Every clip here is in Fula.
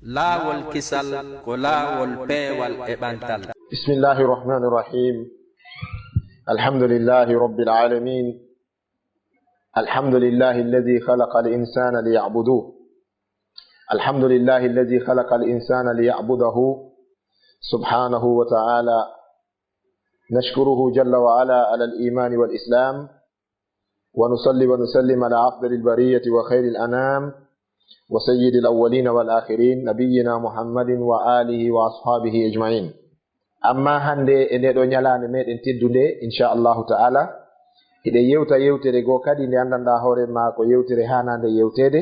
laawol kisal ko laawol peewal e ɓantal. Bismillahi rahmani rahim. Alhamdulillahi rabbil alamin. Alhamdulillahi alladhi khalaqa al-insana liya'buduhu. Alhamdulillahi alladhi khalaqa al-insana liya'budahu subhanahu wa ta'ala. نشكره جل وعلا على الإيمان والإسلام ونصلي ونسلم على أفضل البرية وخير الأنام وسيد الأولين والآخرين نبينا محمد وآله وأصحابه أجمعين. أما هندي إن دنيا نميت إن تدوني إن شاء الله تعالى إذا يوتر جو كدي نياندان داهور ما كو يوتر هانا دي يوتر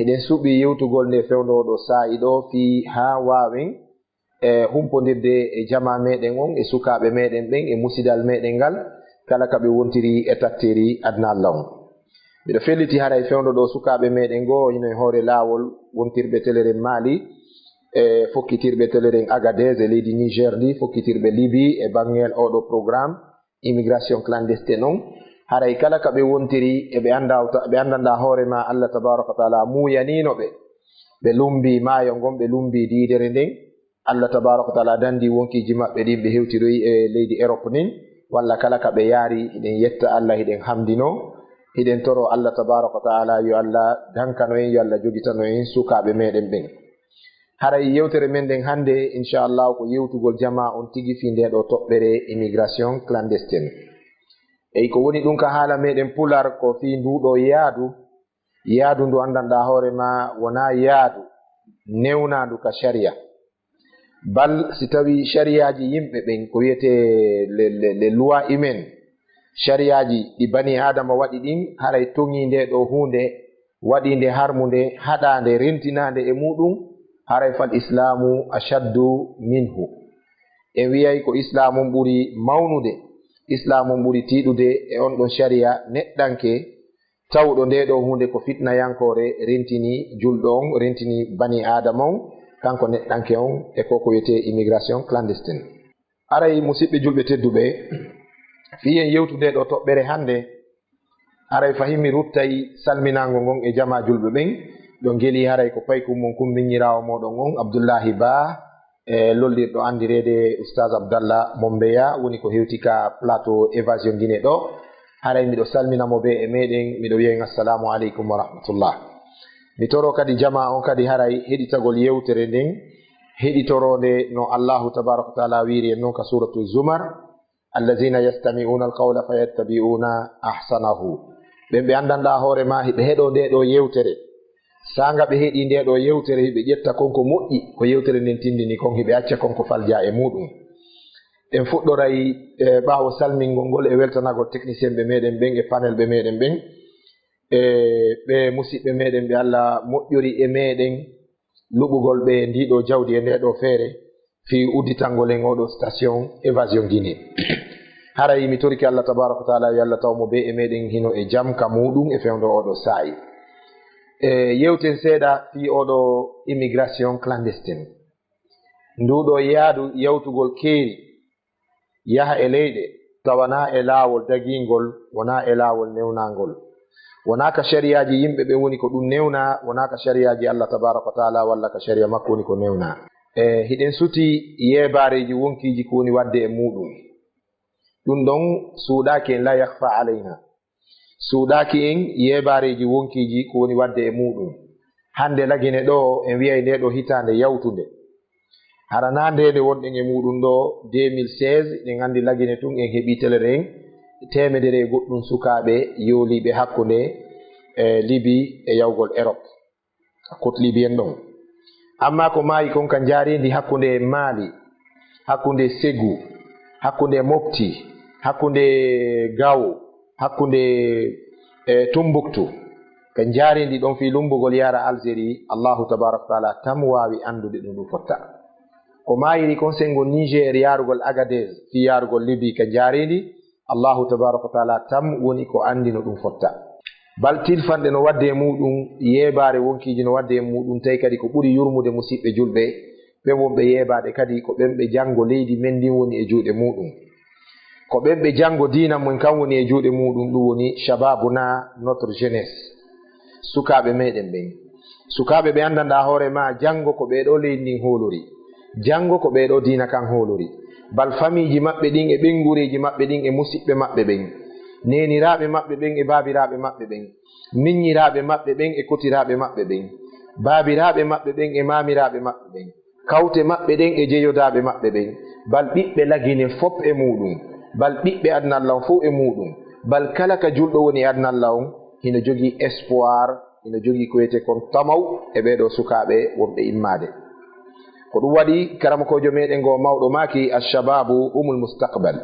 إذا سوبي يوتو غول نفيونو دو سايدو في ها واوين humpondirde e jama meɗen on e sukaɓe meɗen ɓen e musidal meɗen ngal kala kaɓe wontiri e tatteri adna Allah on. Miɗo felliti haray fewndo ɗo sukaɓe meɗen go hino e hoore laawol wontirɓe teleren Mali e fokkitirɓe teleren Agadez e leydi Niger ndi fokkitirɓe Libye e bangel oɗo programme immigration clandestine on. Haray kala kaɓe wontiri e ɓe andanda hoorema Allah tabaraka wa taala muyaninoɓe ɓe lumbi maayo ngon ɓe lumbi diidere nden Allah tabaraka wa taala dandi wonkiji maɓɓe ɗin ɓe hewtiroyi e leydi Europe nin walla kala ka ɓe yaari hiɗen yetta Allah hiɗen hamdino hiɗen toro Allah tabaraka wa taala yo Allah dankano en yo Allah jogitano en sukaɓe meɗen ɓen. Haray yewtere men ɗen hannde inchallah ko yewtugol jama on tigi fi nde ɗo toɓɓere immigration clandestine. Eyi ko woni ɗum ka haala meɗen pular ko fi nduɗo yaadu ndu andanɗa hoorema wona yaadu newnandu ka sharia. Bal si tawi shariyaji yimɓe ɓen ko wiyete les lois humaines shariyaji ɗi bani adama waɗi ɗin haray toŋi nde ɗo hunde waɗi nde harmude haɗande rentinande e muɗum haray fal islamu ashaddu minhu. En wiyay ko islamu ɓuri mawnude islamu ɓuri tiɗude e on ɗon sharia neɗɗanke tawɗo nde ɗo hunde ko fitnayankore rentini julɗo on rentini bani adama on kanko neɗɗanke on e koko wiyete immigration clandestine. Aray musidɓe julɓe tedduɓe fiyen yewtude ɗo toɓɓere hannde aray fahimi ruttay salminago ngon e jama julɓe ɓen ɗo ngeli haray ko paykum mon kummiñirawo moɗon on Abdoullahi Ba e lollirɗo andirede oustaz Abdallah Mombeya woni ko hewti ka plateau évasion Guinée ɗo. Haray miɗo salminamo be e meɗen miɗo wiyen assalamu aleykum wa rahmatullah. Mi toro kadi jama on kadi haray heɗitagol yewtere nden heɗitorode no Allahu tabaraka wa taala wiri en noon ka suratu Zumar allazina yastami'una alqawla fayattabi'una ahsanahu. ɓe andanɗa hoorema hiɓe heɗo nde ɗo yewtere sanga ɓe heeɗi nde ɗo yewtere hiɓe ƴetta konko moƴƴi ko yewtere nden tindini kon hiɓe acca konko falja e muɗum. En fuɗɗoray ɓaawo salmingol ngol e weltanagol technicien ɓe meɗen ɓen e panel ɓe meɗen ɓen ɓe musidɓe meɗen ɓe Allah moƴƴori e meɗen luɓugol ɓe ndiɗo jawdi e ndeɗo feere fi udditangol en oɗo station évasion Guinée. Haray mi toriki Allah tabaraka wa taala yo Allah tawmo be e meɗen hino e jam ka muɗum e fewndo oɗo saayi. Yewten seeɗa fi oɗo immigration clandestine nduɗo yaadu yawtugol keeri yaha e leyɗe tawana e laawol dagingol wona e laawol newnangol. Wona ka shariyaji yimɓe ɓe woni ko ɗum newna wona ka shariyaji Allah tabaraka wa taala walla ka sharia makko woni ko newna. Hiɗen suti yebareji wonkiji ko woni wadde e muɗum ɗum ɗon suuɗaki en la yakhfa alayna suuɗaki en yebareji wonkiji ko woni wadde e muɗum. Hande lagine ɗo en wiyay nde ɗo hitande yawtude harana ndede wonɗen e muɗum ɗo 2016 ɗen andi lagine tun en heeɓi telere en temedere e goɗɗum sukaɓe yooliɓe hakkunde Libye e yawgol Europe côte libyen ɗon. Amma ko maayi kon ka jaridi hakkunde Mali hakkunde Ségou hakkunde Mopti hakkunde Gao hakkunde Tumbuktu ka jaridi ɗon fi lumbugol yara Algérie Allahu tabaraka wa taala tam wawi andude ɗum ɗum fotta. Ko maayiri kon sengo Niger yarugol Agadez fi yarugol Libye ka jaridi Allahu tabaraka wa taala tam woni ko andi no ɗum fotta. Bal tilfanɗe no wadde e muɗum yebare wonkiji no wadde e muɗum tawi kadi ko ɓuri yurmude musidɓe julɓe ɓe wonɓe yebade kadi ko ɓenɓe janggo leydi men ndin woni e juuɗe muɗum ko ɓenɓe janggo dina mum kam woni e juuɗe muɗum ɗum woni shababuna notre jeunesse sukaɓe meɗen ɓen sukaɓe ɓe andanda hoore ma jango ko ɓeɗo leydi ndin holori, jango ko ɓeɗo dina kan holori, bal famiji maɓɓe ɗin e ɓengureji maɓɓe ɗin e musidɓe maɓɓe ɓen, neniraɓe maɓɓe ɓen e babiraɓe maɓɓe ɓen, miññiraɓe maɓɓe ɓen e kotiraɓe maɓɓe ɓen, babiraɓe maɓɓe ɓen e mamiraɓe maɓɓe ɓen, kawte maɓɓe ɗen e jeyodaɓe maɓɓe ɓen, bal ɓiɓɓe lagine fop e muɗum, bal ɓiɓɓe adnallah on fo e muɗum, bal kala ka julɗo woni adnallah on hino jogui espoir, hino jogui ko wiyete kon tamaw e ɓeɗo sukaɓe wonɓe immade. ko ɗum waɗi karamakojo meɗen go mawɗo maki alshababu humul mustaqbal,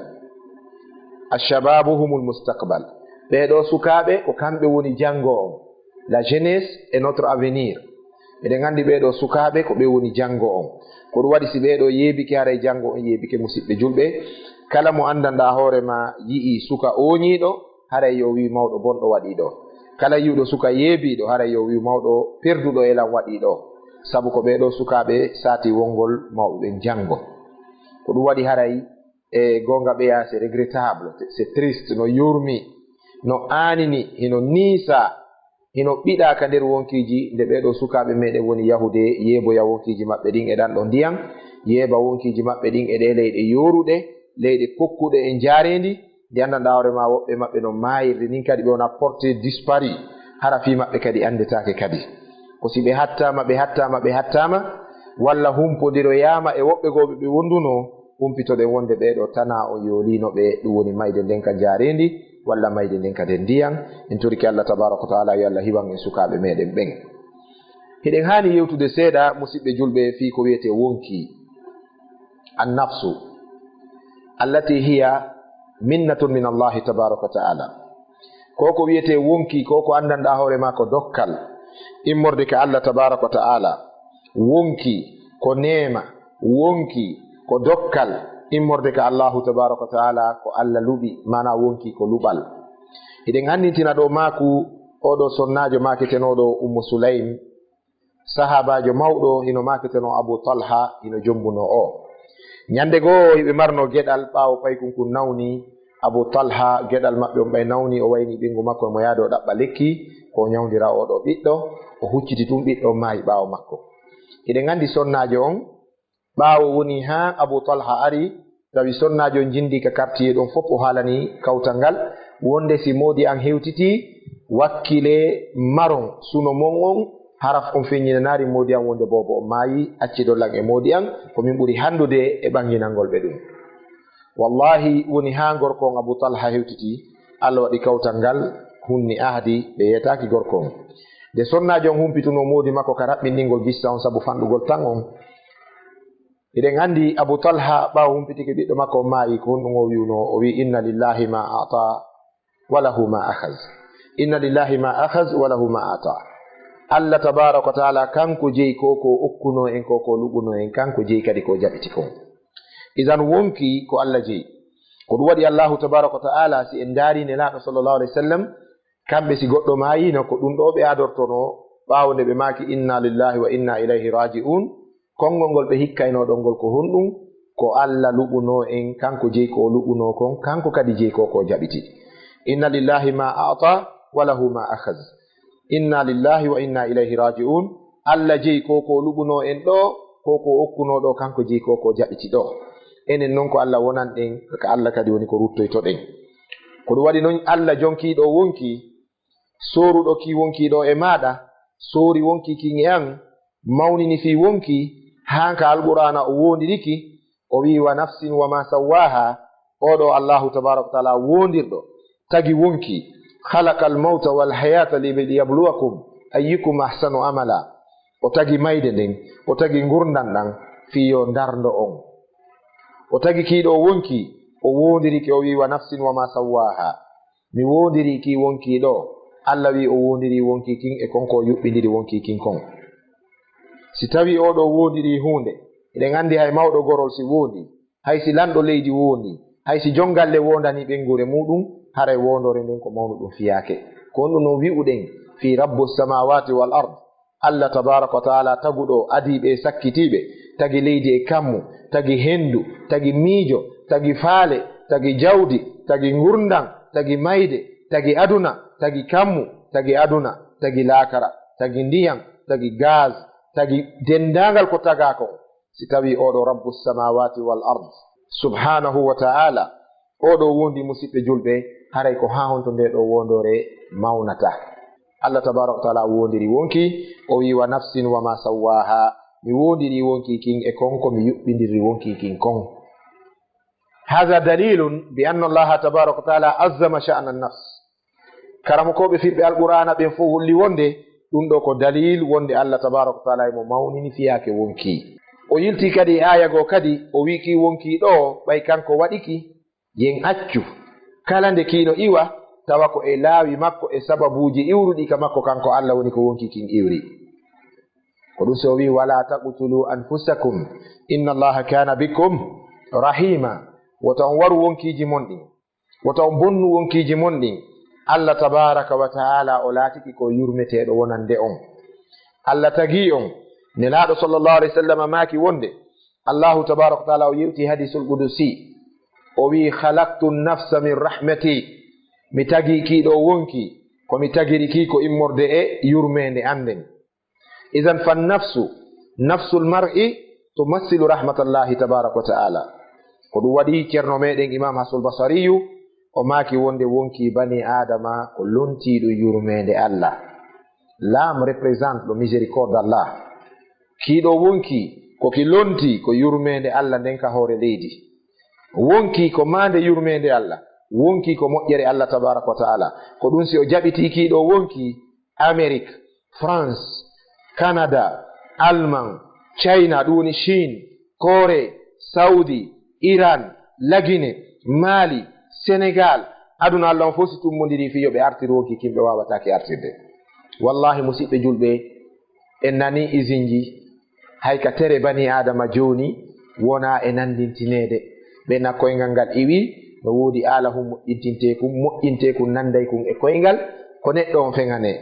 alshababu humul mustaqbal, ɓeɗo sukaɓe ko kamɓe woni jango on, la jeunesse est notre avenir. eɗen andi ɓeɗo sukaɓe ko ɓe woni jango on. ko ɗum waɗi si ɓeɗo yeebike haray jango on yeebike musidɓe julɓe, kala mo andanɗa hoorema yii suka oñiɗo haray yo wi mawɗo bonɗo waɗiɗo, kala yiwɗo suka yeebiɗo haray yo wi mawɗo perduɗo elan waɗiɗo, sabu ko ɓeɗo sukaɓe sati wongol mawɓeɓen jango. ko ɗum waɗi haray e gonga ɓeya c'est regrettable, c'est triste, no yurmi, no anini, hino niisa, hino ɓiɗaka nder wonkiji nde ɓeɗo sukaɓe meɗen woni yahude yeeboya wonkiji maɓɓe ɗin e ɗanɗo ndiyam, yeeba wonkiji maɓɓe ɗin e ɗe leyɗe yoruɗe, leyɗe kokkuɗe e jarendi, nde andanɗa hoorema woɓɓe maɓɓe no mayirde nin kadi ɓe wona porté disparu, hara fi maɓɓe kadi andetake kadi. ko si ɓe hattama walla humpodiroyama e woɓɓe goɓe ɓe wonduno, humpitoɗen wonde ɓeɗo tana o yolinoɓe, ɗum woni mayde nden ka jarendi walla mayde nden kadi ndiyan. en toriki Allah tabaraka wa taala yo Allah hiwan en sukaɓe meɗen ɓen. hiɗen hani yewtude seeɗa musidɓe julɓe fi ko wiyete wonki annafsu allati hiya minnatun min Allahi tabaraka wa taala. ko wiyete wonki ko andanɗa hoorema ko dokkal immorde ka Allah tabaraka wa taala, wonki ko neema, wonki ko dokkal immorde ka Allahu tabaraka wa taala, ko Allah luɓi, mana wonki ko luɓal. eɗen annitina ɗo maku oɗo sonnajo maketenoɗo Ummu Sulaym, sahabajo mawɗo hino maketeno Abu Talha hino jombuno o. ñande goo ɓe marno gueɗal ɓawo paykunkun nawni, Abu Talha gueɗal maɓɓe on ɓay nawni, o wayni ɓingu makko mo yaade o ɗaɓɓa lekki ko ñawdira oɗo ɓiɗɗo, o hucciti tum ɓiɗɗo maayi ɓawo makko. eɗen andi sonnajo on ɓawo woni ha Abu Talha ari, tawi sonnajo jindi ka quartier ɗon fof o haalani kawtal ngal, wonde si modi an hewtiti wakkile maron suno mon on haraf on feññinanari modi an wonde bobo o maayi, acci dollan e modi an ko min ɓuri handude e ɓanginalngol ɓe ɗum. wallahi woni ha gorko on Abu Talha hewtiti, Allah waɗi kawtal ngal hunni ahdi, ɓe yetaki gorko on. nde sonnajo on humpituno modi makko ka raɓɓinɗingol gissa on sabu fanɗugol tan on. eɗen andi Abu Talha ɓawo humpitiki ɓiɗɗo makko o maayi, ko honɗum o wiwno, o wi inna lillahi ma ata walahu ma akhaz, inna lillahi ma akhaz walahu ma ata. Allah tabaraka wa taala kanko jeyi ko okkuno en, ko luɓuno en, kanko jeyi kadi ko jaɓiti kon. idan wonki ko Allah jeyi. ko ɗum waɗi Allahu tabaraka wa taala si en daari nelaɗo sallallahu alaihi wasallam, kamɓe si goɗɗo maayino ko ɗum ɗo ɓe adortono ɓawo nde ɓe maaki inna lillahi wa inna ilayhi raji'un, konngol ngol ɓe hikkaynoɗon ngol ko honɗum, ko Allah luɓuno en, kanko jeyi ko luɓuno kon, kanko kadi jeyi ko jaɓiti. inna lillahi ma ata wa lahu ma akhaz, inna lillahi wa inna ilayhi raji'un. Allah jeyi ko luɓuno en ɗo, ko okkuno ɗo, kanko jeyi ko jaɓiti ɗo. enen noon ko Allah wonan ɗen, ka Allah kadi woni ko ruttoytoɗen. ko ɗum waɗi noon Allah jonkiɗo wonki, soruɗo ki wonkiɗo e maɗa, sori wonki kin e an, mawnini fi wonki, hanka alqur'ana o wondiriki, o wi wa nafsin wa ma sawaha. oɗo Allahu tabaraka wa taala wondirɗo tagi wonki, khalaqa al-mauta wal hayata liyabluwakum ayyukum ahsanu amala. o tagi mayde nden, o tagi gurdan ɗan fi yo dardo on. o tagi kiɗo wonki, o wondiriki, o wi wa nafsin wa ma sawaha, mi wondiri ki wonki ɗo. Allah wi o wondiri wonki kin e konko yuɓɓidiri wonki kin kon. si tawi oɗo wondiri hunde, eɗen andi hay mawɗo gorol si wondi, hay si lanɗo leydi wondi, hay si jongalle wondani ɓengure muɗum, haray wondore nden ko mawnu ɗum fiyake. ko honɗum no wi'uɗen fi rabbu samawati wal ard, Allah tabaraka wa taala taguɗo adiɓe sakkitiɓe, tagi leydi e kammu, tagi hendu, tagi miijo, tagi faale, tagi jawdi, tagi gurdan, tagi mayde, tagi aduna, tagi kammu, tagi aduna, tagi laakara, tagi ndiyam, tagi gaz tagi dendagal ko tagako si tawi oɗo rabbu samawati wal ard subhanahu wa ta'ala oɗo wondi musidɓe julɓe haray ko ha honto nde ɗo wondore mawnata. Allah tabaraka wa ta'ala wondiri wonki o wi wa nafsin wa ma sawaha mi wondiri wonki kin e konko mi yuɓɓidiri wonki kin kon. هذا دليل بأن الله تبارك وتعالى عظم شأن النفس. karamokoɓe firɓe alqur'ana ɓen fof holli wonde ɗum ɗo ko dalil wonde Allah tabaraka wa ta'ala mo mawnini fiyake wonki. o yilti kadi aya go kadi o wiki wonki ɗo ɓay kanko waɗiki yen accu kala nde kiino iwa tawa ko e laawi makko e sababuji iwruɗi ka makko kanko Allah woni ko wonki kin iwri. ko ɗum so wi wala taqtulu anfusakum inna allaha kana bikum rahima. woto on waru wonkiji mon ɗin woto on bonnu wonkiji mon ɗin. Allah tabaraka wa ta'ala o laatiki ko yurmeteɗo wonande on. Allah tagi on nelaɗo sallallahu alaihi wasallam maaki wonde Allahu tabaraka wa ta'ala o yewti hadisul qudusi o wi khalaqtu nafsa min rahmati mi tagi kiɗo wonki ko mi tagiri ki ko immorde e yurmende anden. idan fa nafsul mar'i tumassilu rahmatallahi tabaraka wa ta'ala. ko ɗum waɗi ceerno meɗen imam hasul basariyu o maaki wonde wonki bani adama ko lontiɗo yurmende Allah. l'âme représente le miséricorde d'Allah. kiɗo wonki koki lonti ko yurmende Allah nden ka hoore leydi. wonki ko mande yurmende Allah, wonki ko moƴƴere Allah tabaraka wa ta'ala. ko ɗum si o jaɓiti kiɗo wonki Amérique, France, Canada, Allemagne, China, ɗum woni Chine, Corée, Saudi, Iran, Lagine, Mali, Sénégal, aduna Allah on fof si tummodiri fiyo ɓe artir wonki kimɓe wawatake artirde. wallahi musidɓe julɓe en nani isinji hay ka tere bani adama joni wona e nandintinede ɓena koyngal ngal iwi no woodi ala hum moƴƴintekum nanday kum e koyngal ko neɗɗo on feŋane.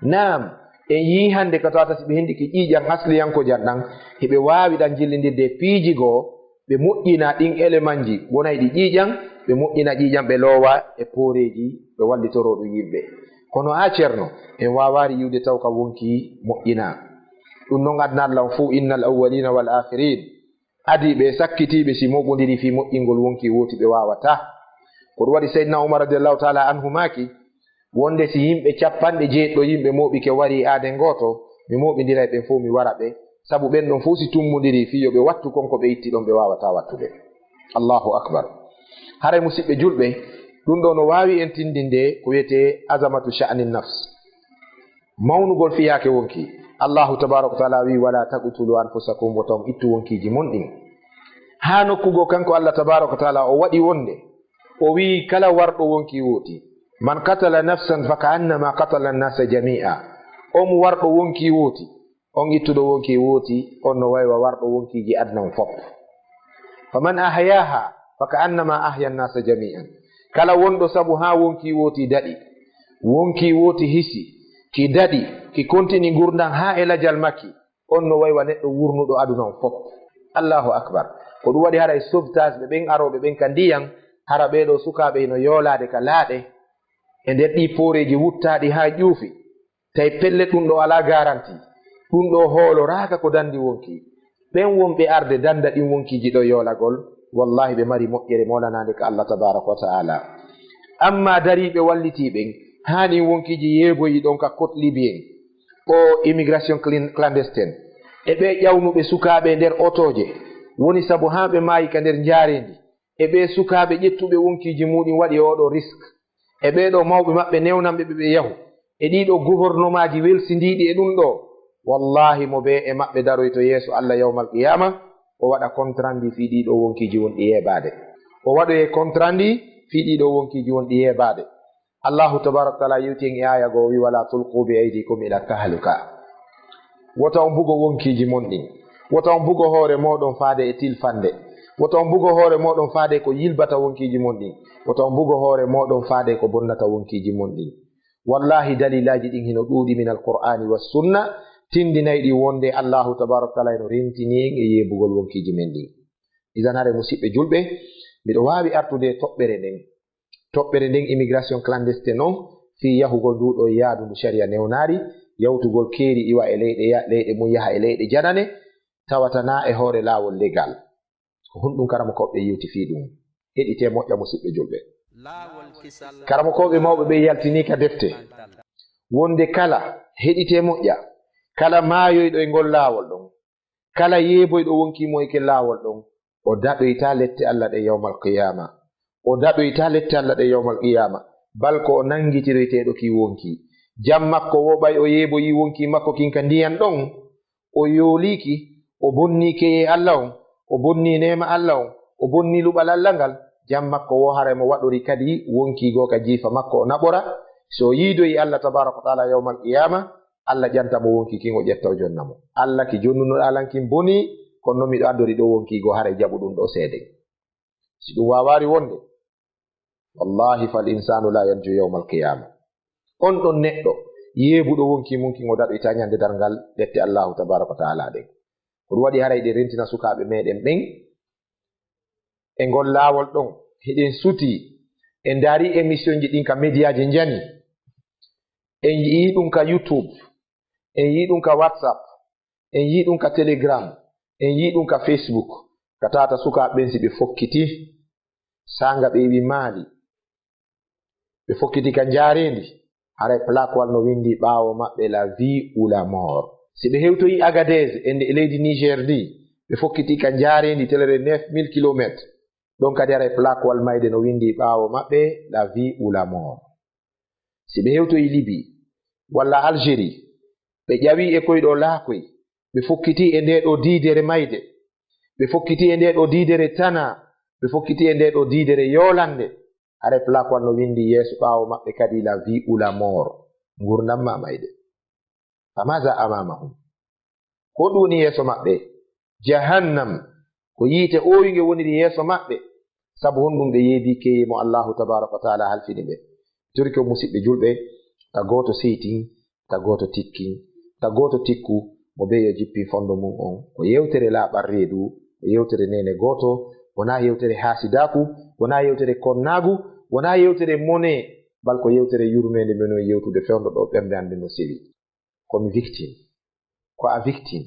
nam en yi hande ka tawata si ɓe hendiki ƴiiƴan hasliyanko janɗan heɓe wawi ɗan jillidirde piiji goo ɓe moƴƴina ɗin élément ji wonay ɗi ƴiiƴan ɓe moƴƴina ƴiiƴan ɓe loowa e pooreji ɓe wallitoro ɗum yimɓe. kono ha ceerno en wawari yiwde taw ka wonki moƴƴina. ɗum noon adna Allah fuu innal awwalina wal akhirin adi ɓe sakkitiɓe si moɓodiri fi moƴƴingol wonki woti ɓe wawata. ko ɗum waɗi sayyidina Umar radiallahu taala anhu maki wonde si yimɓe 90 yimɓe moɓike wari aaden goto mi moɓidiray ɓen fof mi wara ɓe sabu ɓen ɗon fof si tummodiri fiyo ɓe wattu konko ɓe itti ɗon ɓe wawata wattude. Allahu akbar. haray musidɓe julɓe ɗum ɗo no wawi en tindinde ko wiyete azamatu sha'ni nafs, mawnugol fiyake wonki. Allahu tabaraka wa ta'ala wi wala taqtulu anfusakum wotom ittu wonkiji mon ɗin. ha nokkugo kanko Allah tabaraka wa ta'ala o waɗi wonde o wi kala warɗo wonki woti man qatala nafsan faka annama qatala annasa jami'a. on warɗo wonki woti on ittuɗo wonki woti on no waywa warɗo wonkiji adnan fop. faman ahyaha faka annama ahya annasa jami'an. kala wonɗo sabu ha wonki woti daɗi, wonki woti hisi ki daɗi ki kontini gurdan ha e lajal makki on no waywa neɗɗo wurnuɗo aduna on fop. Allahu akbar. ko ɗum waɗi haray sauvetage ɓe ɓen aroɓe ɓen ka ndiyan hara ɓeɗo sukaɓe no yoolade ka laaɗe e nder ɗi pooreji wuttaɗi ha ƴuufi tawi pelle ɗum ɗo ala garanti ɗum ɗo hooloraka ko dandi wonki. ɓen wonɓe arde danda ɗin wonkiji ɗo yoolagol wallahi ɓe mari moƴƴere molanade ka Allah tabaraka wa ta'ala. amma dariɓe wallitiɓen hani wonkiji yeeboyi ɗon ka cote libyen o immigration clandestine e ɓe ƴawnuɓe sukaɓe nder otoje woni sabu ha ɓe maayi ka nder jaarendi e ɓe sukaɓe ƴettuɓe wonkiji muɗum waɗi oɗo risque e ɓeɗo mawɓe maɓɓe newnanɓe ɓe yahu e ɗiɗo gouvernement ji welsindiɗi e ɗum ɗo wallahi mo ɓe e maɓɓe daroy to yeeso Allah yawmal qiyama o waɗa contrandi fi ɗiɗo wonkiji wonɗi yeɓade. o waɗoye contrandi fi ɗiɗo wonkiji wonɗi yeɓade. Allahu tabaraka taala yewti en e aya go wi wala tulqu bi aydikum ila tahluka. wota on bugo wonkiji mon ɗin, wota on bugo hoore moɗon faade e tilfande, wota on bugo hoore moɗon faade ko yilbata wonkiji mon ɗin, wota on bugo hoore moɗon faade ko bonnata wonkiji mon ɗin. wallahi dalilaji ɗin hino ɗuuɗi min alqur'ani was sunna tindinayɗi wonde Allahu tabaraka taala eno rentini en e yeebugol wonkiji men ɗin. idan hare musidɓe julɓe mbiɗo wawi artude toɓɓere nden immigration clandestine on fi yahugol nduɗo yaadu ndu sharia newnari yawtugol keeri iwa e leyɗe mum yaha e leyɗe janane tawata na e hoore laawol legal ko honɗum karama koɓe yewti fi ɗum heɗite moƴƴa musidɓe julɓe karama koɓe mawɓe ɓe yaltini ka defte wonde kala heɗite moƴƴa kala maayoyɗo e ngol laawol ɗon kala yeeboyɗo wonkimo e ke laawol ɗon o daɗoyta lette Allah ɗe yawmal qiyama o daɗoyta lette Allah ɗe yawmal qiyama bal ko o nangitiroyteɗo ki wonki jam makko woɓay o yeeboyi wonki makko kin ka ndiyan ɗon o yooliki o bonni keye Allah on o bonni nema Allah on o bonni luɓal Allah ngal jam makko wo hare mo waɗori kadi wonkigo ka jiifa makko o naɓora so yiidoyi Allah tabaraka wa taala yawmal qiyama Allah ƴantamo wonki kin o ƴetta o jonnamo Allah ki jonnunoɗa lan kin boni kono miɗo andori ɗo wonkigo hare jaɓu ɗum ɗo seede si ɗum wawari wonde wallahi fal insanu la yanju yawmal qiyama on ɗon neɗɗo yeebuɗo wonki mum kin o daɗoyta ñande darngal ɗette Allahu tabaraka wa taala ɗen ko ɗum waɗi haray ɗe rentina sukaɓe meɗen ɓen e ngol laawol ɗon heɗen suti en daari émission ji ɗin ka médiaji jani en yii ɗum ka YouTube en yii ɗum ka WhatsApp en yii ɗum ka Telegram en yii ɗum ka Facebook ka tata sukaɓe ɓen si ɓe fokkiti sanga ɓe wi maali ɓe fokkiti ka jaarendi haray plaquewal no windi ɓaawo maɓɓe la vie ou la mort si ɓe hewtoyi Agadez e leydi Niger ndi ɓe fokkiti ka jaarendi telere 9000 kilométres ɗon kadi haray plaquewal mayde no windi ɓaawo maɓɓe la vie ou la mort si ɓe hewtoyi Libye walla Algérie ɓe ƴawi e koyɗo laakoy ɓe fokkiti e nde ɗo diidere mayde ɓe fokkiti e nde ɗo diidere Tana ɓe fokkiti e nde ɗo diidere Yolande haray plaquewal no windi yeeso ɓaawo maɓɓe kadi la vie ou la mort ngurdam ma mayde famaza amamahum ko ɗum woni yeeso maɓɓe jahannam ko yiite oyuge woniri yeeso maɓɓe sabu honɗum ɓe yeedi keye mo Allahu tabaraka wa taala halfini ɓe tori ko musidɓe julɓe ta goto seytin ta goto tikkin ta goto tikku mo be yo jippi fondo mum on ko yewtere laaɓal reedu ko yewtere nene goto wona yewtere haasidaku wona yewtere konnagu wona yewtere mone bal ko yewtere yurmede men o yewtude fewndo ɗo ɓernde hande no sewi komi victime ko a victime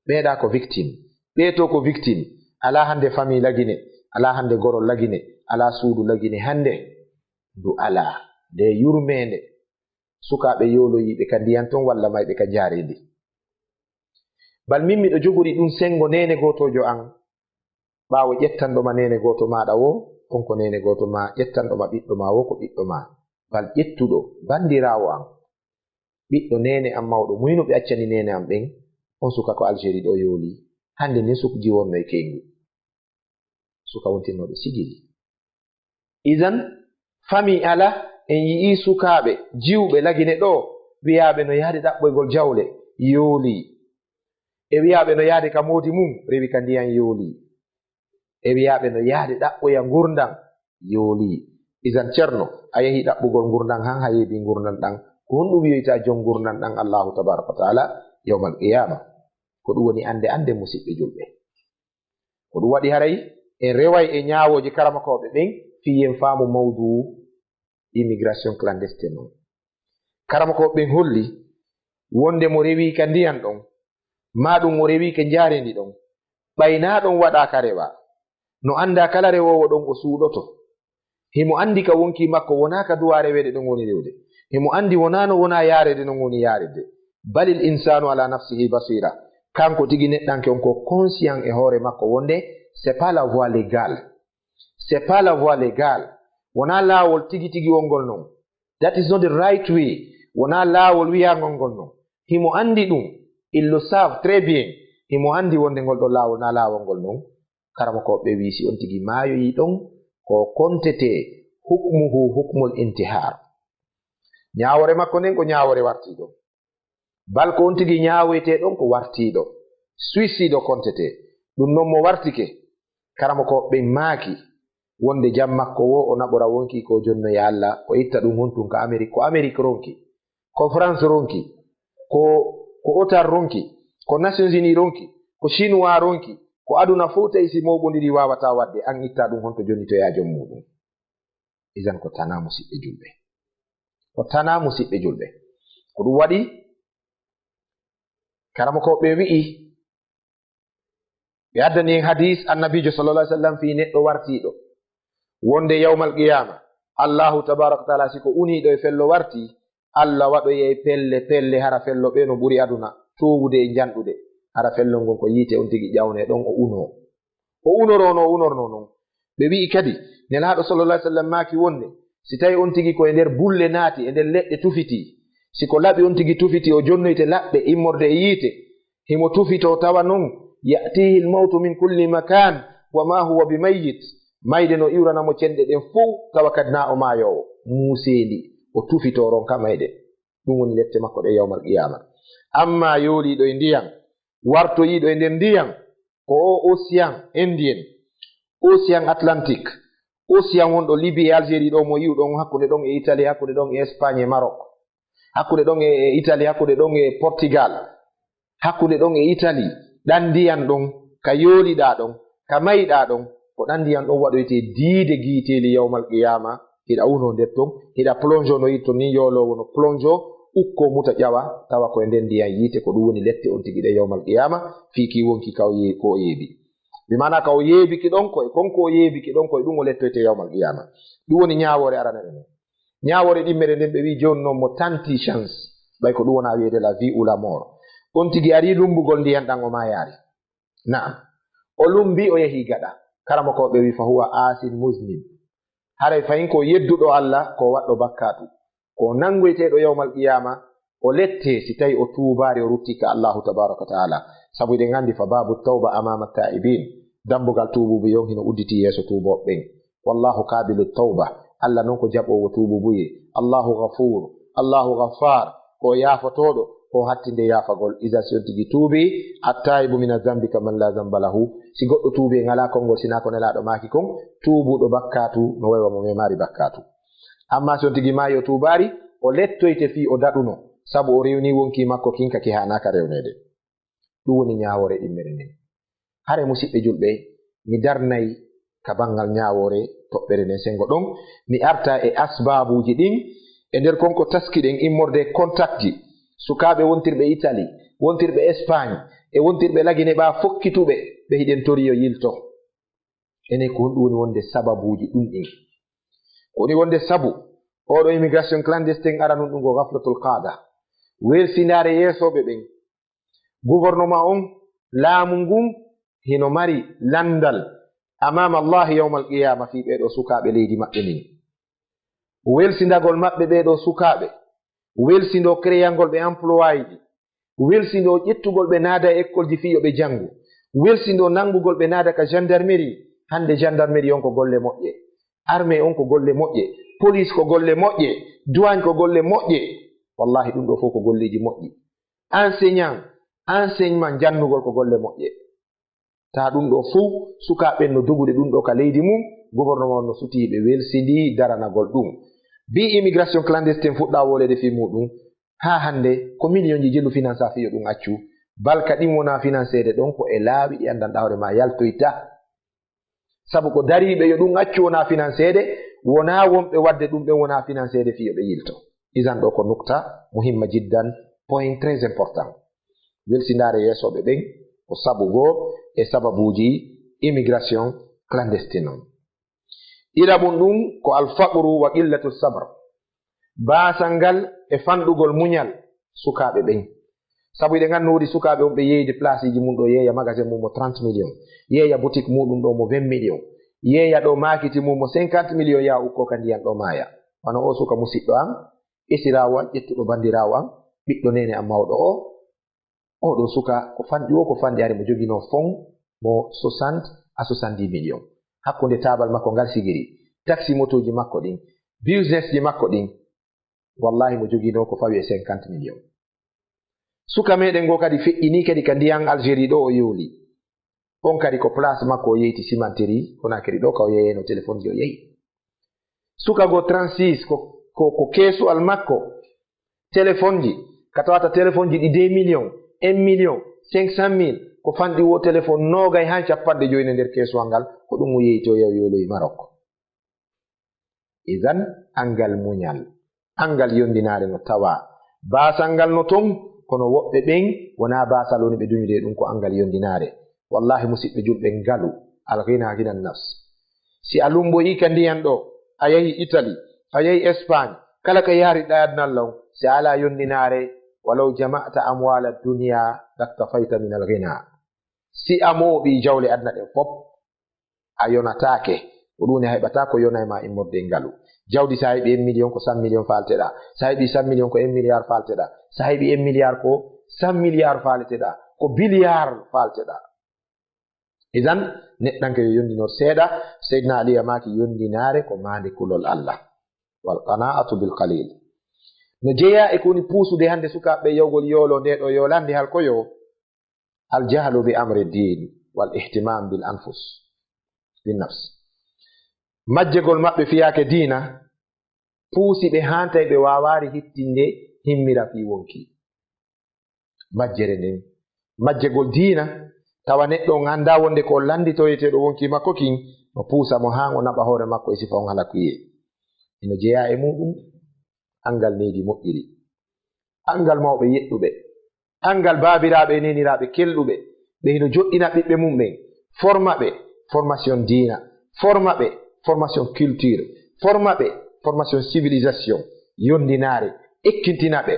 ɓeeɗa ko victime ɓeeto ko victime ala hande famille lagine ala hande gorol lagine ala suudu lagine hande ndu ala nde yurmede sukaɓe yoloyiɓe ka ndiyan ton walla mayɓe ka jaarendi bal min miɗo jogori ɗum sengo nene gotojo an ɓaawo ƴettanɗoma nene goto maɗa wo on ko nene goto ma ƴettanɗoma ɓiɗɗo ma wo ko ɓiɗɗo ma bal ƴettuɗo bandirawo an ɓiɗɗo nene am mawɗo muyno ɓe accani nene am ɓen on suka ko Algérie ɗo yooli hande ni sukji wonno e kengu suka wontinnoɗo sigili idan fami ala en yii sukaɓe jiwɓe lagine ɗo wiyaɓe no yaade ɗaɓɓoygol jawle yooli e wiyaɓe no yaade ka moodi mum rewi ka ndiyan yooli e wiyaɓe no yaade ɗaɓɓoya gurdam yooli idan ceerno a yehi ɗaɓɓugol gurdam han ha yeebi gurdam ɗan ko honɗum wiyoyta jom gurdam ɗan Allahu tabaraka wa taala yawmal qiyama ko ɗum woni ande musidɓe julɓe ko ɗum waɗi haray en reway e ñaawoji karamakoɓe ɓen fiyen faamu mawdu immigration clandestine on karamakoɓe ɓen holli wonde mo rewi ka ndiyan ɗon ma ɗum o rewi ka jaarendi ɗon ɓayna ɗon waɗa ka rewa no anda kala rewowo ɗon o suuɗoto himo andi ka wonki makko wona ka duwa rewede ɗon woni rewde himo andi wona no wona yarede non woni yarede balil insanu ala nafsihi basira kanko tigi neɗɗanke on ko conscient e hoore makko wonde c'est pas la voie légale c'est pas la voie légale wona laawol tigi tigi wongol non that is not the right way wona laawol wiyagol ngol non himo andi ɗum ils le savent très bien himo andi wonde ngol ɗo laawol na laawol ngol non karama ko ɓe wiisi on tigi maayoyi ɗon ko kontete hukmuhu hukmul intihar ñaawore makko nden ko ñaawore wartiɗo bal ko on tigi ñaawoyte ɗon ko wartiɗo suicide o kontete ɗum noon mo wartike karama ko ɓe maaki wonde jam makko wo o naɓora wonki ko jonnoya Allah o itta ɗum hontun ko Amérique ronki ko France ronki ko Otar ronki ko Nations Unies ronki ko Chinois ronki ko aduna fof tawi si mawɓodiri wawata wadde an itta ɗum honto joni to ya jom muɗum isan ko tana musidɓe julɓe ko tana musidɓe julɓe ko ɗum waɗi karama ko ɓe wi'i ɓe addani en hadis annabijo sallallah alih sallam fi neɗɗo wartiɗo wonde yawmal qiyama allahu tabaraka wa taala siko uniɗo e fello warti allah waɗoye pelle pelle hara fello ɓe no ɓuri aduna towude e janɗude hara fello ngon ko yiite on tigi ƴawne ɗon o unorono o unorno noon ɓe wi'i kadi nelaɗo sallallah alih sallam maaki wonde si tawi on tigi koye nder bulle naati e nder leɗɗe tufiti siko laɓi on tigi tufiti o jonnoyte laɓɓe immorde e yiite himo tufito tawa noon yatihi lmawtu min kulli makan wa ma huwa bimayyit mayde no iwranamo cenɗe ɗen fof tawa kadi na o maayowo muusendi o tufitoron ka mayde ɗum woni lette makko ɗe yawmal qiyama amma yooliɗo e ndiyam wartoyiɗo e nder ndiyam ko o océan indien océan atlantique océan wonɗo Libye e Algérie ɗo mo yiwɗon hakkude ɗon e Italie hakkude ɗon e Espagne e Maroc hakkude ɗon e Italie hakkude ɗon e Portugal hakkude ɗon e Italie ɗan ndiyan ɗon ka yooliɗa ɗon ka mayiɗa ɗon ko ɗan ndiyan ɗon waɗoyte diide giiteli yawmal qiyama hiɗa uno nder ton hiɗa plonge no yitto ni yoolowo no plonge ukko muta ƴawa tawa koye nden ndiyan yiite ko ɗum woni lette on tigi ɗe yawmal qiyama fiiki wonki ko o yeebi mi mana ka o yeebiki ɗon koye konko o yeebiki ɗon koye ɗum o lettoyte yawmal qiyama ɗum woni ñaawore aranere nden ñaawore ɗimmere nden ɓe wi joni noon mo tanti chance ɓay ko ɗum wona wiyede la vie ou la mort on tigi ari lumbugol ndiyan ɗan o mayaari naam o lumbi o yehi gaɗa karama ko ɓe wi fa huwa asin muslim haray fayin ko yedduɗo allah ko waɗɗo bakkatu ko nangoyteɗo yawmal qiyama o lette si tawi o tuubari o ruttika allahu tabaraka wa taala sabu eɗen andi fa babu tawba amama taibin dambugal tuububu yon hino udditi yeeso tuuboɓe ɓen wallahu kabilu tawba allah noon ko jaɓowo tuububuye allahu ghafur allahu ghaffar ko yaafotoɗo ko hattinde yaafagol isa si on tigi tuubi attaibu mina zambi kaman la zamba lahu si goɗɗo tuubi e ngala konngol sina ko nelaɗo maaki kon tuubuɗo bakkatu no waywa mo memari bakkatu amma si on tigi maayi o tuubari o lettoyte fi o daɗuno sabu o rewni wonki makko kinkaki hanaka rewnede ɗum woni ñaawore ɗimmere nden hare musidɓe julɓe mi darnayi ka bangal ñaawore toɓɓere nden sengo ɗon mi arta e asbabuji ɗin e nder konko taskiɗen immorde contact ji sukaaɓe wontirɓe Italie wontirɓe Espagne e wontirɓe lagine ɓa fokkituɓe ɓe hiɗen toriyo yilto enen ko ɗum woni wonde sababuji ɗum ɗin woni wonde sabu oɗo immigration clandestine ara nun ɗum ko gaflatul qada welsindare yeesoɓe ɓen gouvernement on laamu ngun hino mari landal amama allahi yawmal qiyama fi ɓeɗo sukaaɓe leydi maɓɓe nin welsindagol maɓɓe ɓeɗo sukaaɓe welsindo créyangol ɓe employé ji welsindo ƴettugol ɓe naada e école ji fiyo ɓe janngu welsindo nangugol ɓe naada ka gendarmerie hande gendarmerie on ko golle moƴƴe armée on ko golle moƴƴe police ko golle moƴƴe douane ko golle moƴƴe wallahi ɗum ɗo fof ko golleji moƴƴi enseignement jannugol ko golle moƴƴe ta ɗum ɗo fuu sukaaɓen no dogude ɗum ɗo ka leydi mum gouvernement no suti ɓe welsidi daranagol ɗum bi immigration clandestine fuɗɗa wolede fi muɗum ha hande ko million ji jellu finance a fiyo ɗum accu balka ɗin wona financede ɗon ko e laaɓi ɗi andanɗa hoore ma yaltoyta sabu ko dariɓe yo ɗum accu wona financede wona wonɓe wadde ɗum ɓen wona financede fiyo ɓe yilto isan ɗo ko nukta muhimma jiddan point très important welsindare yeesoɓe ɓen ko sabu goo e sababuji immigration clandestine on ɗiɗaɓum ɗum ko alfaqru wa qillatu sabre baasal ngal e fanɗugol muñal sukaaɓe ɓen sabu eɗen nganndi woodi sukaaɓe on ɓe yeyde place ji mum ɗo yeeya magasin mum mo 30 millions yeeya boutique muɗum ɗo mo 20 millions yeeya ɗo makiti mum mo 50 millions ya ukko ka ndiyan ɗo maaya wano o suka musidɗo an esirawo an ƴettuɗo bandirawo an ɓiɗɗo nene an mawɗo o ɗo suka ko fanɗi o ko fanɗi ari mo jogino fon mo 60 à 70 millions hakkunde tabal makko ngal sigiri taxi motoji makko ɗin business ji makko ɗin wallahi mo jogino ko fawi e 50 millions suka meɗen go kadi feƴƴini kadi ka ndiyan Algérie ɗo o yooli on kadi ko place makko o yeyti cimenterie Conakry ɗo ka o yeyeno téléphone ji o yeyi suka go 36 ko keesuwal makko téléphone ji ka tawata téléphone ji ɗi 2 millions 1 million 500 000 ko fanɗi wo téléphone nogay han capanɗe joyne nder keesuwal ngal ko ɗum o yeyi to yaw yoloyi Maroc isan angal muñal angal yondinare no tawa basal ngal no ton kono woɓɓe ɓen wona basal woni ɓe duñude ɗum ko angal yondinare. Wallahi musidɓe julɓe, ngalu alghina ghina nafs. Si a lumboyi ka ndiyan ɗo, a yahi Italie, a yahi Espagne, kala ka yaari ɗayadnal law, si ala yondinare walaw jama'ta amwala dunya laktafayta min alghina. Si a mooɓi jawle adna ɗen fop a yonatake ko ɗum ne heɓata ko yonay ma immorde ngalu. Jawdi sa heɓi 1 million ko 100 million falteɗa, sa heɓi 100 million ko 1 milliard falteɗa, sa heɓi 1 milliard ko 100 milliard falteɗa, ko billiard falteɗa. Idan neɗɗanke yo yondinor seeɗa. Seydina Ali amaki yondinare ko mande kulol Allah, wal qana'atu bil qalil. No jeeya e koni puusude hande sukaɓe yawgol yoolo nde ɗo yolande halkoyo, al jahlu bi amri din wal ihtimam bil anfus bin nafs. Majjegol maɓɓe fiyake diina puusi ɓe hantay ɓe wawari hittinde himmira fi wonki majjere nden. Majjegol diina tawa neɗɗo on anda wonde ko landitoyeteɗo wonki makko kin no puusa mo ha o naɓa hoore makko e sifa on hala kuye. ino jeeya e muɗum angal needi moƴƴiri, angal mawɓe yeɗɗuɓe, angal baabiraɓe e neniraɓe kelɗuɓe, ɓe hino joɗɗina ɓiɓɓe mum ɓen, forma ɓe formation diina, forma ɓe formation culture, forma ɓe formation civilisation, yondinare, ekkintina ɓe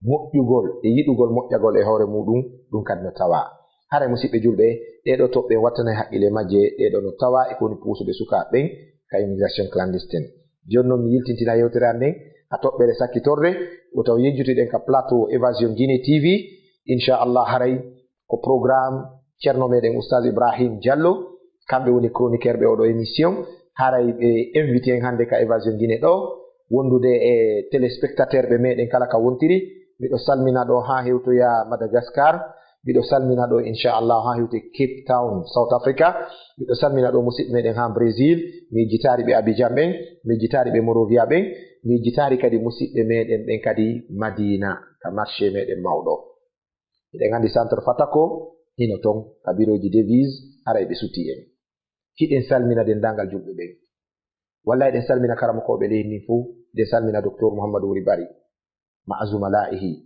moƴƴugol e yiɗugol moƴƴagol e hoore muɗum. Ɗum kadi no tawa hara musidɓe julɓe, ɗeɗo toɓɓe wattana haqqille majje, ɗeɗo no tawa e koni puusuɓe sukaɓe ɓen ka immigration clandestine. Joni noon mi yiltintina yewtere an nden ha toɓɓere sakkitorde o taw yejjutuɗen ka plateau évasion Guinée TV. Inchallah haray ko programme ceerno meɗen oustaz Ibrahim Diallo, kamɓe woni chroniqueur ɓe oɗo émission. Haray ɓe invité en hande ka évasion Guinée ɗo wondude e téléspectateur ɓe meɗen kala ka wontiri. Miɗo salmina ɗo ha hewtoya Madagascar, miɗo salmina ɗo inchallah ha hewte Cape Town South Africa, miɗo salmina ɗo musidɓe meɗen ha Brésil, mi jitari ɓe Abidjan ɓen, mi jitari ɓe Monrovia ɓen, mi jitari kadi musidɓe meɗen ɓen kadi Madina ka marché meɗen mawɗo. Eɗen andi centre Fatako hino ton ka biroji devise haray ɓe suti en. Hiɗen salmina dendagal julɓe ɓen, walla eɗen salmina karamakoɓe leydi ndin fou, eɗen salmina docteur Mouhamadou Wuri Bari ma'azumalaihi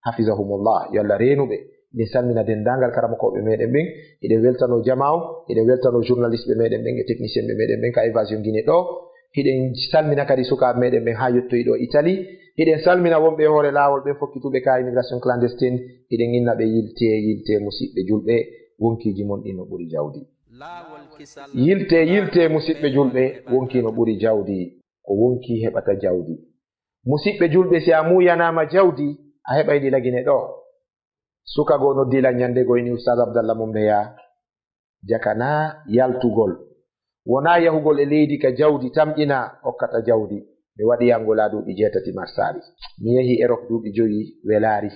hafizahumullah yo Allah renuɓe. Eɗen salmina dendagal karamakoɓe meɗen ɓen, eɗen weltano jama o, eɗen weltano journaliste ɓe meɗen ɓen e technicien ɓe meɗen ɓen ka évasion Guinée ɗo. Hiɗen salmina kadi sukaɓe meɗen ɓen ha yettoyi ɗo Italie. Hiɗen salmina wonɓe hoore lawol ɓen fokkituɓe ka immigration clandestine. Hiɗen innaɓe yilte musidɓe julɓe, wonkiji mon ɗi no ɓuuri jawdi. Yilte musidɓe julɓe, wonki no ɓuuri jawdi, ko wonki heɓata jawdi. Musidɓe julɓe, si a muyanama jawdi a heɓaydi lagine ɗo. Suka go noddila nyande goyni Oustaz Abdallah Mombeya, jakana yaltugol wona yahugol e leydi ka jawdi tamƴina hokkata jawdi. Mi waɗi Angola duuɓi 7 marsari, mi yahi Europe duuɓi 5 welari,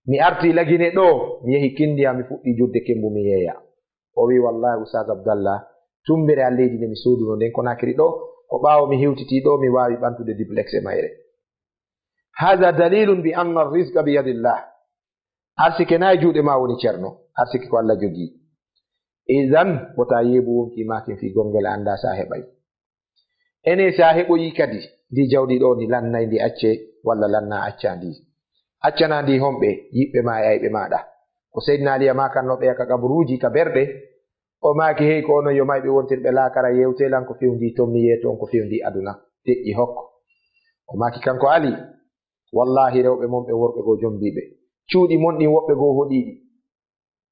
mi arti lagine ɗo, mi yahi Kindia, mi fuɗɗi judde kembu mi yeeya. O wi wallahi Oustaz Abdallah, tumbere al leydi nde mi soduno nden Conakry ɗo, ko ɓaawo mi hewtiti ɗo mi wawi ɓantude duplex e mayre. Hada dalilun bi anna ar-rizqa bi yadillah. Arsike na e juuɗe ma woni ceerno, arsike ko Allah jogi. Idan wota yeebu wonki makin fi gongel anda sa heɓay. Ene sa heɓoyi kadi ndi jawdi ɗo ndi lannay ndi acce walla lanna acca ndi. Accana ndi homɓe yiɓɓe ma e ayɓe maɗa. Ko Seydina Ali makannoɓe yaka kabruji ka berɗe, o maki hey ko ono yo mayɓe wontirɓe laakara yewtelan ko fewndi tommi yeeto on ko fewndi aduna deƴƴi hokko. O maki kanko Ali, wallahi rewɓe mon ɓe worɓe go jombiɓe, cuuɗi mon ɗin woɓɓe goo hoɗiɗi,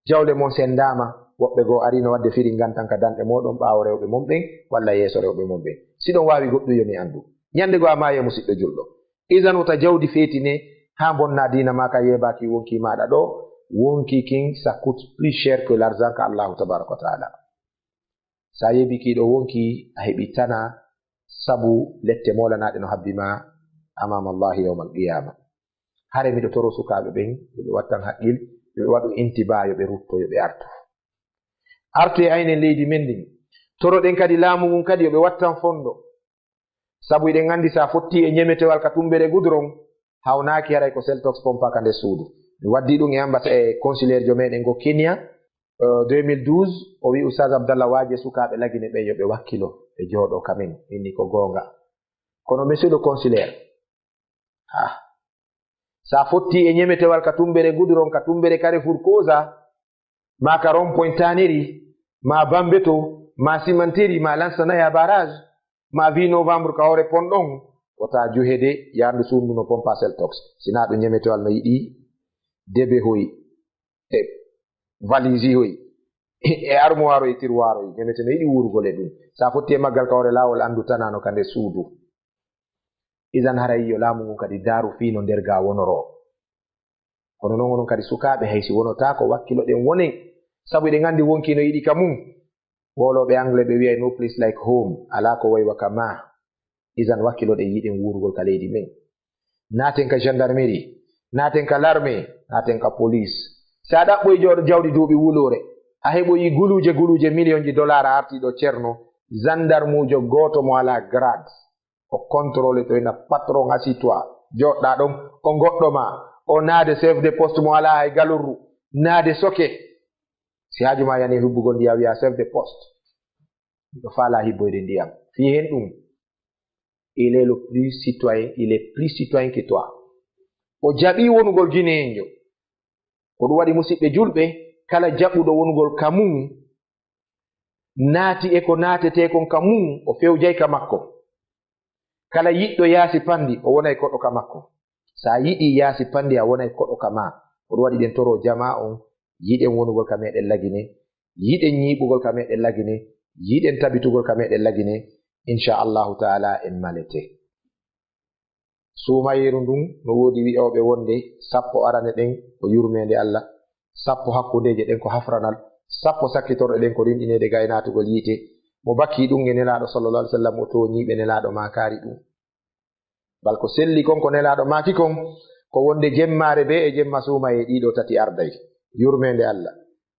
jawle mon sendama, woɓɓe goo arino wadde firi gantanka danɗe moɗon ɓaawo rewɓe mon ɓen walla yeeso rewɓe mon ɓen. Siɗon wawi goɗɗum yomi andu ñande go a maye musidɗo julɗo. Isan wota jawdi feetine ha bonna dina ma ka yebaki wonki maɗa ɗo. Wonki kin ça coûte plus cher que l'argent ka Allahu tabaraka wa taala. Sa yebi kiɗo wonki a heɓi tana sabu lette molanaɗe no habbima amama Allahi yawmal qiyama. Hare miɗo toro sukaɓe ɓen yoɓe wattan haqqil, yoɓe waɗu intiba, yoɓe rutto, yoɓe artu. Arte aynen leydi men ndin. Toroɗen kadi laamu ngun kadi yoɓe wattan fondo. Sabu eɗen andi sa fotti e ñemetewal ka tumbere goudron hawnaki haray ko seltox pompa ka nder suudu. Mi waddi ɗum e ambassade e consulaire jo meɗen go Kenya 2012. O wi Oustaz Abdallah waaje sukaɓe lagine ɓen yoɓe wakkilo ɓe jooɗo kamen inni ko gonga. Kono monsieur le consulaire, sa fotti e ñemetewal ka tumbere goudron ka tumbere Carrefour Koza ma ka rond-point Tannery ma Bambeto ma Cimenterie ma Lansana barrage ma vie novembre ka hore ponɗon wota juhede yandu sundu no pompa Seltox sina ɗo ñemetewal no yiɗi debe hoy e valise hoy e armoire e tiroir hoy ñemete no yiɗi wurgole ɗum sa fotti e maggal ka hore lawol andu tanano ka nde suudu idan haray yo laamu ngun kadi daaru fiino nder ga wonoro kono noon onon kadi sukaaɓe haysi wonota ko wakkilo ɗen wonen sabu eɗen anndi wonki no yiɗi ka mum woloɓe anglais ɓe wiyay no place like home ala ko waywa ka ma idan wakkilo ɗen yiɗen wurgol ka leydi men naaten ka gendarmerie naaten ka l'armée naaten ka police so a ɗaɓɓoye jawɗi duuɓi wulore a heɓoyi guluje million ji dollar a artiɗo ceerno gendarmujo goto mo ala grade o contrôle to ina patron assis-toi joɗɗa ɗon o goɗɗo ma o naade chef de poste mo ala hay galurru naade soke si haaju ma yani hubbugol ndiyam wiya chef de poste ɗo faala hibboyde ndiyam fi hen ɗum il est le plus citoyen il est plus citoyen que toi o jaɓi wonugol guinéenjo ko ɗum waɗi musidɓe julɓe kala jaɓɓuɗo wonugol ka mum naati e ko naatete kon ka mum o fewjay ka makko kala yiɗɗo yaasi pandi o wonay koɗɗo ka makko sa yiɗi yaasi pandi a wonay koɗɗo ka ma ko ɗum waɗi ɗen toro jama on yiɗen wonugol ka meɗen lagine yiɗen ñiiɓugol ka meɗen lagine yiɗen tabitugol ka meɗen lagine inchallahu taala en malete sumayeru ndun no woodi wi'oɓe wonde sappo arane ɗen ko yurmede Allah sappo hakkundeje ɗen ko hafranal sappo sakkitorɗe ɗen ko rinɗinede gaynatugol yiite mo bakki ɗum e nelaɗo sallallah alih w sallam o to ñiiɓe nelaɗo makari ɗum bal ko selli kon ko nelaɗo maki kon ko wonde jemmare be e jemma sumaye ɗiɗo tati arday yurmede Allah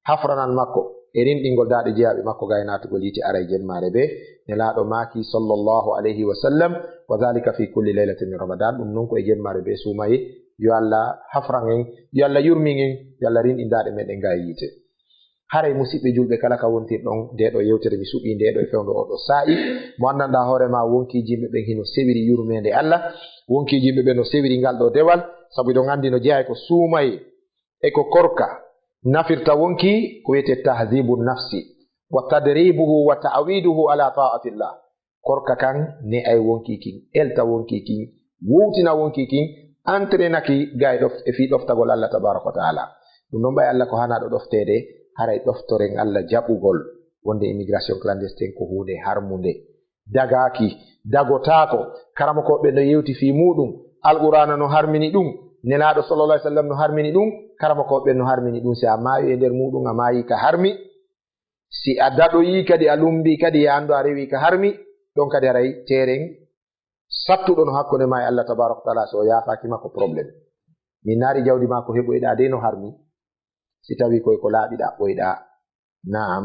hafranal makko e rinɗingol daɗe jeyaɓe makko gaynatugol yiite aray jemmare be nelaɗo maki sallallahu alayhi wa sallam wa dhalika fi kulli laylatin min ramadan ɗum noon ko e jemmare be sumaye yo Allah hafran en yo Allah yurmin en yo Allah rinɗindaɗe meɗen ga yiite haray musidɓe julɓe kala ka wontirɗon ndeɗo yewtere mi suɓi ndeɗo e fewdo oɗo sa'i mo anndanɗa hoorema wonkiji yimɓe ɓen hino sewiri yurmede Allah wonkiji yimɓe ɓen no sewiri ngal ɗo dewal sabu ɗon anndi no jeeya ko suumaye e ko korka nafirta wonki ko wiyete tahdibu nafsi wa tadribuhu wa ta'widuhu ala ta'atillah korka kan ne ay wonki kin elta wonki kin wuutina wonki kin entrainaki gay e fi ɗoftagol Allah tabaraka wa taala ɗum noon ɓay Allah ko hanaɗo ɗoftede haray ɗoftoren Allah jaɓugol wonde immigration clandestine ko hunde harmunde dagaki dagotako karama koɓe no yewti fi muɗum alqur'ana no harmini ɗum nelaɗo sallallah alih sallam no harmini ɗum karama koɓe no harmini ɗum si a maayi e nder muɗum a maayi ka harmi si a daɗoyi kadi a lumbi kadi ya andu a rewi ka harmi ɗon kadi aray teren sattuɗo no hakkunde ma e Allah tabaraka wa taala so o yafaki makko probléme min naari jawdi ma ko heɓoyɗa de no harmi si tawi koye ko laaɓi ɗaɓɓoyɗa naam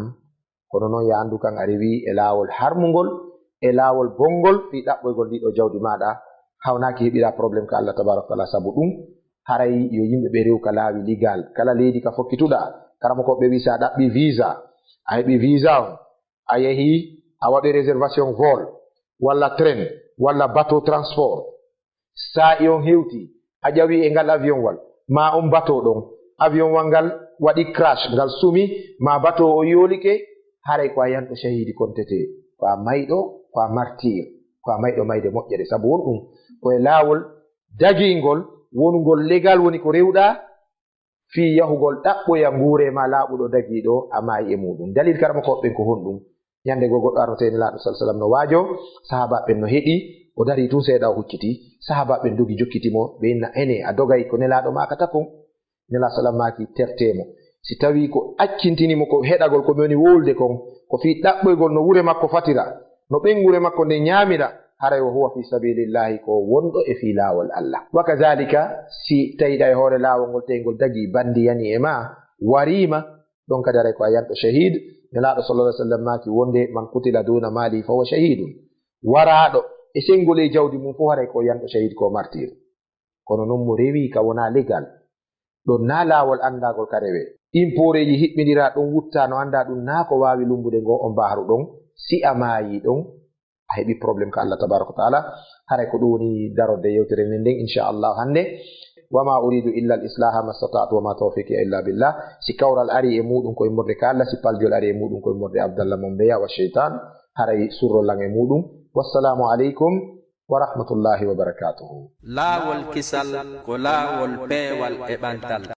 kono noon ya andu kan a rewi e laawol harmugol e laawol bongol fi ɗaɓɓoygol ndiɗo jawdi maɗa hawnaki heɓira probléme ka Allah tabaraka wa taala sabu ɗum haray yo yimɓe ɓe rew ka laawi ligal kala leydi ka fokkituɗa karama koɓe wi sa ɗaɓɓi visa a heɓi visa on a yehi a waɗi réservation vol walla train walla bateau transport sa'i on hewti a ƴawi e ngal avion wal ma on bateau ɗon avion wal ngal waɗi crash ngal sumi ma bateau o yoolike haray ko a yanɗo shahidi kontete ko a mayɗo ko a martir ko a mayɗo mayde moƴƴere sabu won ɗum koye laawol dagingol wongol légal woni ko rewɗa fi yahugol ɗaɓɓoya nguurema laaɓuɗo dagiɗo a maayi e muɗum dalil karama koɓɓen ko honɗum ñande go goɗɗo arnoteni laaɗo sah sallam no waajo sahabaɓen no heɗi o dari tun seeɗa o hucciti sahabaɓen dogi jokkitimo ɓe inna ene a dogay ko nelaɗo makata kon nela salam maki tertemo si tawi ko accintinimo ko heɗagol ko woni wolde kon ko fi ɗaɓɓoygol no wure makko fatira no ɓengure makko nde ñaamira haray o huwa fi sabilillahi ko wonɗo e fi laawol Allah wa kadalika si tawiɗa e hoore laawol ngol tawigol dagi bandi yani e ma warima ɗon kadi aray ko a yanɗo shahid nelaɗo sallallah alih w sallam maki wonde man kutila duna mali fa huwa shahidun waraɗo e sengol e jawdi mum fof haray ko yanɗo shahid ko martir kono noon mo rewi ka wona légal ɗon na laawol andagol ka rewe imporeji hiɓɓidira ɗon wutta no anda ɗum na ko wawi lumbude ngo o mbaaru ɗon si a maayi ɗon a heɓi probléme ka Allah tabaraka wa taala haray ko ɗum woni darode yewtere nden nden inchallahu hannde wama uridu illa al islaha ma stata'tu wama tawfiqi illa billah. Si kawral ari e muɗum koye morde ka Allah, si paljol ari e muɗum koye morde Abdallah Mombeya wa shaytan haray surrollan e muɗum. Wassalamu aleykum wa rahmatullahi wa barakatuhu. laawol kisal ko laawol peewal e ɓantal.